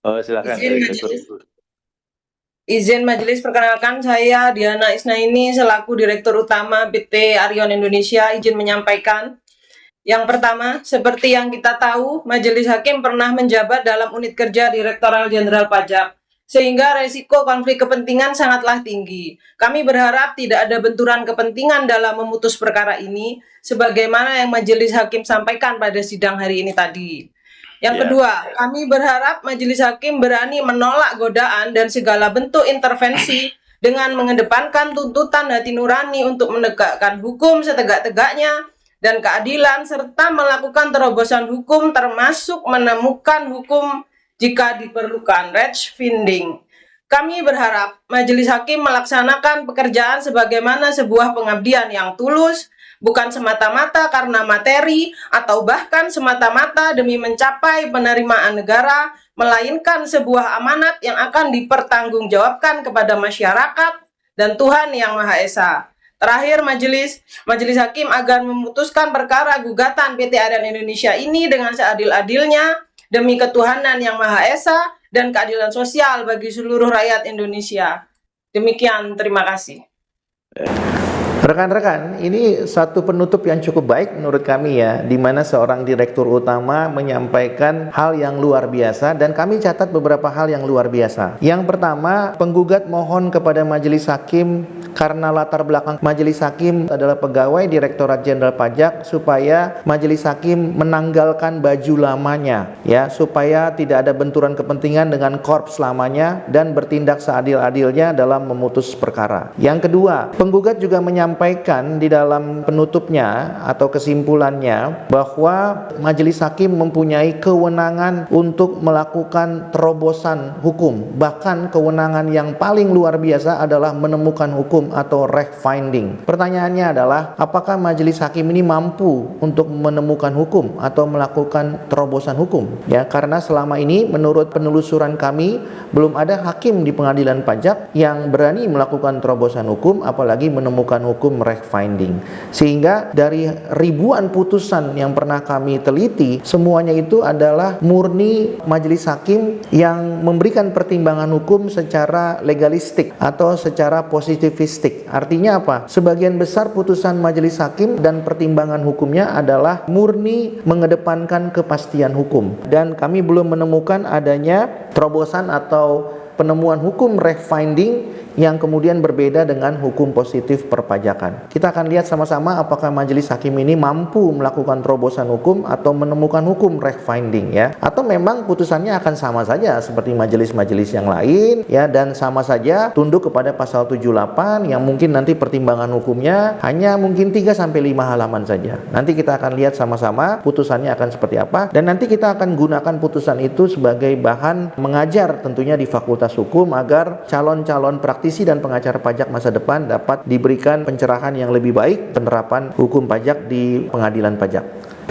Silakan Izin Direktur. majelis, izin majelis perkenalkan saya Diana Isnaini selaku Direktur Utama PT Arion Indonesia izin menyampaikan. Yang pertama, seperti yang kita tahu, Majelis Hakim pernah menjabat dalam unit kerja Direktoral Jenderal Pajak, sehingga resiko konflik kepentingan sangatlah tinggi. Kami berharap tidak ada benturan kepentingan dalam memutus perkara ini, sebagaimana yang Majelis Hakim sampaikan pada sidang hari ini tadi. Yang Ya. kedua, kami berharap Majelis Hakim berani menolak godaan dan segala bentuk intervensi dengan mengedepankan tuntutan hati nurani untuk menegakkan hukum setegak-tegaknya dan keadilan serta melakukan terobosan hukum termasuk menemukan hukum jika diperlukan finding. Kami berharap Majelis Hakim melaksanakan pekerjaan sebagaimana sebuah pengabdian yang tulus, bukan semata-mata karena materi atau bahkan semata-mata demi mencapai penerimaan negara, melainkan sebuah amanat yang akan dipertanggungjawabkan kepada masyarakat dan Tuhan Yang Maha Esa. Terakhir, Majelis Hakim agar memutuskan perkara gugatan PT Arion Indonesia ini dengan seadil-adilnya demi ketuhanan Yang Maha Esa dan keadilan sosial bagi seluruh rakyat Indonesia. Demikian, terima kasih. Rekan-rekan, ini satu penutup yang cukup baik menurut kami ya, di mana seorang direktur utama menyampaikan hal yang luar biasa dan kami catat beberapa hal yang luar biasa. Yang pertama, penggugat mohon kepada Majelis Hakim karena latar belakang Majelis Hakim adalah pegawai Direktorat Jenderal Pajak supaya Majelis Hakim menanggalkan baju lamanya ya, supaya tidak ada benturan kepentingan dengan korps lamanya dan bertindak seadil-adilnya dalam memutus perkara. Yang kedua, penggugat juga menyampaikan di dalam penutupnya atau kesimpulannya bahwa Majelis Hakim mempunyai kewenangan untuk melakukan terobosan hukum, bahkan kewenangan yang paling luar biasa adalah menemukan hukum atau finding. Pertanyaannya adalah apakah Majelis Hakim ini mampu untuk menemukan hukum atau melakukan terobosan hukum ya, karena selama ini menurut penelusuran kami belum ada hakim di pengadilan pajak yang berani melakukan terobosan hukum apalagi menemukan hukum finding. Sehingga dari ribuan putusan yang pernah kami teliti, semuanya itu adalah murni Majelis Hakim yang memberikan pertimbangan hukum secara legalistik atau secara positivistik. Artinya apa? Sebagian besar putusan Majelis Hakim dan pertimbangan hukumnya adalah murni mengedepankan kepastian hukum. Dan kami belum menemukan adanya terobosan atau penemuan hukum finding yang kemudian berbeda dengan hukum positif perpajakan. Kita akan lihat sama-sama apakah Majelis Hakim ini mampu melakukan terobosan hukum atau menemukan hukum finding ya, atau memang putusannya akan sama saja seperti majelis-majelis yang lain ya, dan sama saja tunduk kepada pasal 78 yang mungkin nanti pertimbangan hukumnya hanya mungkin 3 sampai 5 halaman saja. Nanti kita akan lihat sama-sama putusannya akan seperti apa, dan nanti kita akan gunakan putusan itu sebagai bahan mengajar tentunya di Fakultas Hukum agar calon-calon praktisi dan pengacara pajak masa depan dapat diberikan pencerahan yang lebih baik penerapan hukum pajak di pengadilan pajak.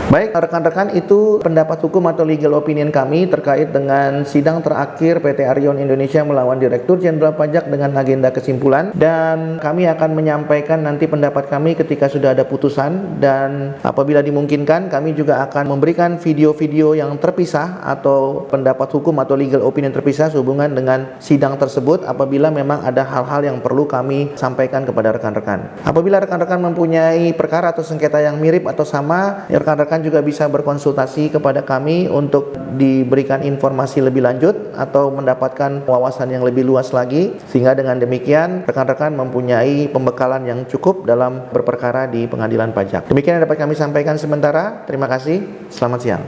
Baik rekan-rekan, itu pendapat hukum atau legal opinion kami terkait dengan sidang terakhir PT Arion Indonesia melawan Direktur Jenderal Pajak dengan agenda kesimpulan, dan kami akan menyampaikan nanti pendapat kami ketika sudah ada putusan, dan apabila dimungkinkan kami juga akan memberikan video-video yang terpisah atau pendapat hukum atau legal opinion terpisah sehubungan dengan sidang tersebut apabila memang ada hal-hal yang perlu kami sampaikan kepada rekan-rekan. Apabila rekan-rekan mempunyai perkara atau sengketa yang mirip atau sama, rekan-rekan juga bisa berkonsultasi kepada kami untuk diberikan informasi lebih lanjut atau mendapatkan wawasan yang lebih luas lagi, sehingga dengan demikian rekan-rekan mempunyai pembekalan yang cukup dalam berperkara di pengadilan pajak. Demikian yang dapat kami sampaikan sementara. Terima kasih. Selamat siang.